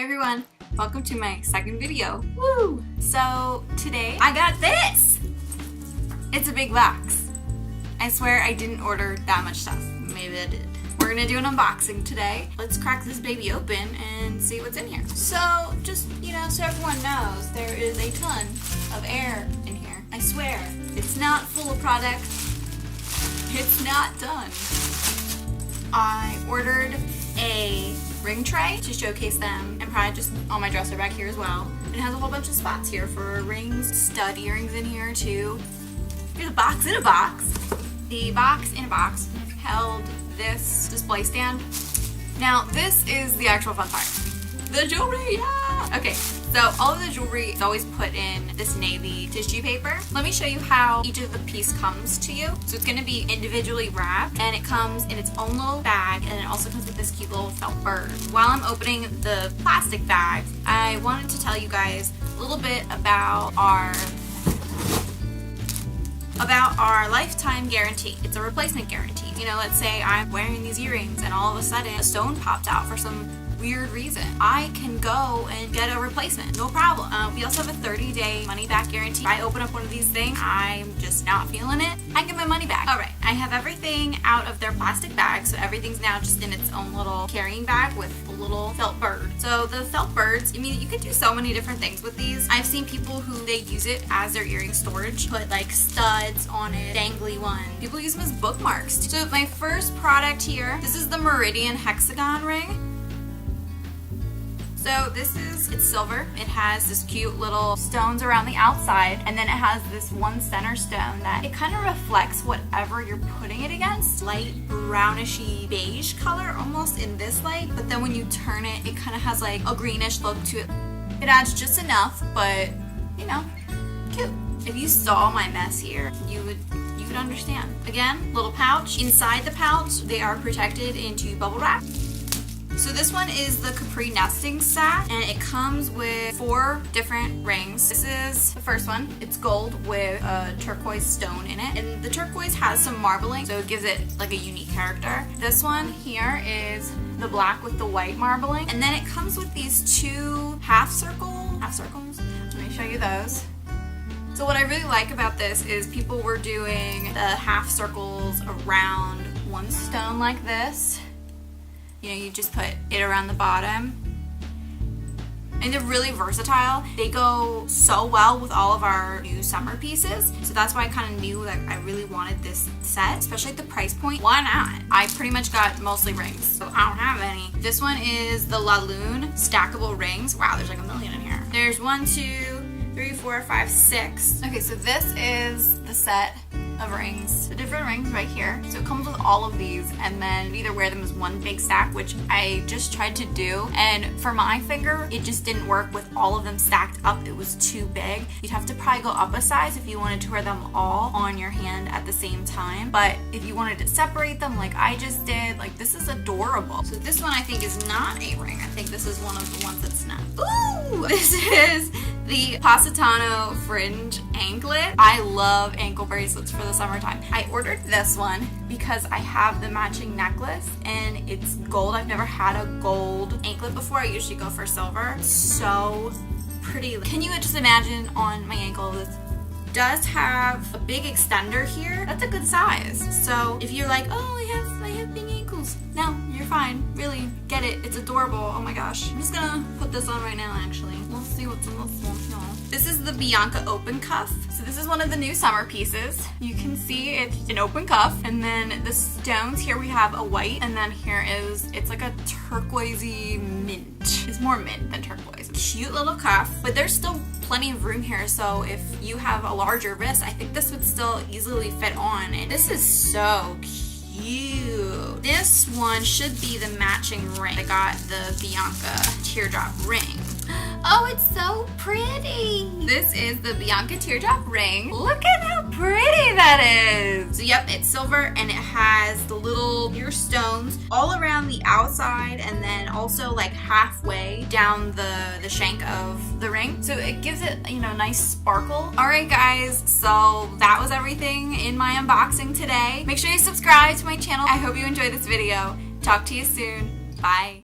Hey everyone, welcome to my second video. Woo! So today I got this! It's a big box. I swear I didn't order that much stuff. Maybe I did. We're gonna do an unboxing today. Let's crack this baby open and see what's in here. So just, so everyone knows, there is a ton of air in here. I swear, it's not full of product. It's not done. I ordered a ring tray to showcase them and probably just on my dresser back here as well. It has a whole bunch of spots here for rings, stud earrings in here too. Here's a box in a box. The box in a box held this display stand. Now this is the actual fun part. The jewelry, yeah! Okay, so all of the jewelry is always put in this navy tissue paper. Let me show you how each of the piece comes to you. So it's gonna be individually wrapped and it comes in its own little bag, and it also comes with this cute little felt bird. While I'm opening the plastic bag, I wanted to tell you guys a little bit about our lifetime guarantee. It's a replacement guarantee. Let's say I'm wearing these earrings and all of a sudden a stone popped out for some weird reason. I can go and get a replacement, no problem. We also have a 30-day money-back guarantee. If I open up one of these things, I'm just not feeling it, I get my money back. All right, I have everything out of their plastic bag, so everything's now just in its own little carrying bag with a little felt bird. So the felt birds, you can do so many different things with these. I've seen people who they use it as their earring storage, put like studs on it, dangly ones. People use them as bookmarks. So my first product here, this is the Meridian Hexagon ring. So it's silver. It has this cute little stones around the outside, and then it has this one center stone that it kind of reflects whatever you're putting it against. Light brownishy beige color almost in this light, but then when you turn it, it kind of has like a greenish look to it. It adds just enough, but cute. If you saw my mess here, you would understand. Again, little pouch. Inside the pouch, they are protected into bubble wrap. So this one is the Capri nesting set, and it comes with 4 different rings. This is the first one. It's gold with a turquoise stone in it, and the turquoise has some marbling, so it gives it like a unique character. This one here is the black with the white marbling, and then it comes with these 2 half circles. Let me show you those. So what I really like about this is people were doing the half circles around one stone like this. You just put it around the bottom. And they're really versatile. They go so well with all of our new summer pieces. So that's why I kind of knew that I really wanted this set, especially at the price point. Why not? I pretty much got mostly rings, so I don't have any. This one is the Lune stackable rings. Wow, there's like a million in here. There's 1, 2, 3, 4, 5, 6. Okay, so this is the set of rings. The different rings right here. So it comes with all of these, and then either wear them as one big stack, which I just tried to do, and for my finger it just didn't work with all of them stacked up. It was too big. You'd have to probably go up a size if you wanted to wear them all on your hand at the same time, but if you wanted to separate them like I just did, like this is adorable. So this one I think is not a ring. I think this is one of the ones that's not. Ooh! This is the Positano Fringe Anklet. I love ankle bracelets for the summertime. I ordered this one because I have the matching necklace and it's gold. I've never had a gold anklet before. I usually go for silver. So pretty. Can you just imagine on my ankle? This does have a big extender here. That's a good size. So if you're like, oh, I have big ankles. No, you're fine. Really, get it. It's adorable. Oh my gosh. I'm just gonna put this on right now actually. Let's see what's in this one. This is the Bianca open cuff. So this is one of the new summer pieces. You can see it's an open cuff, and then the stones here we have a white, and then here it's like a turquoisey mint. It's more mint than turquoise. Cute little cuff, but there's still plenty of room here, so if you have a larger wrist, I think this would still easily fit on, and this is so cute. This one should be the matching ring. I got the Bianca teardrop ring. Oh, it's so pretty. This is the Bianca teardrop ring. Look at how pretty that is. So yep, it's silver and it has the little ear stones all around the outside and then also like halfway down the shank of the ring. So it gives it, nice sparkle. All right, guys, so that was everything in my unboxing today. Make sure you subscribe to my channel. I hope you enjoyed this video. Talk to you soon. Bye.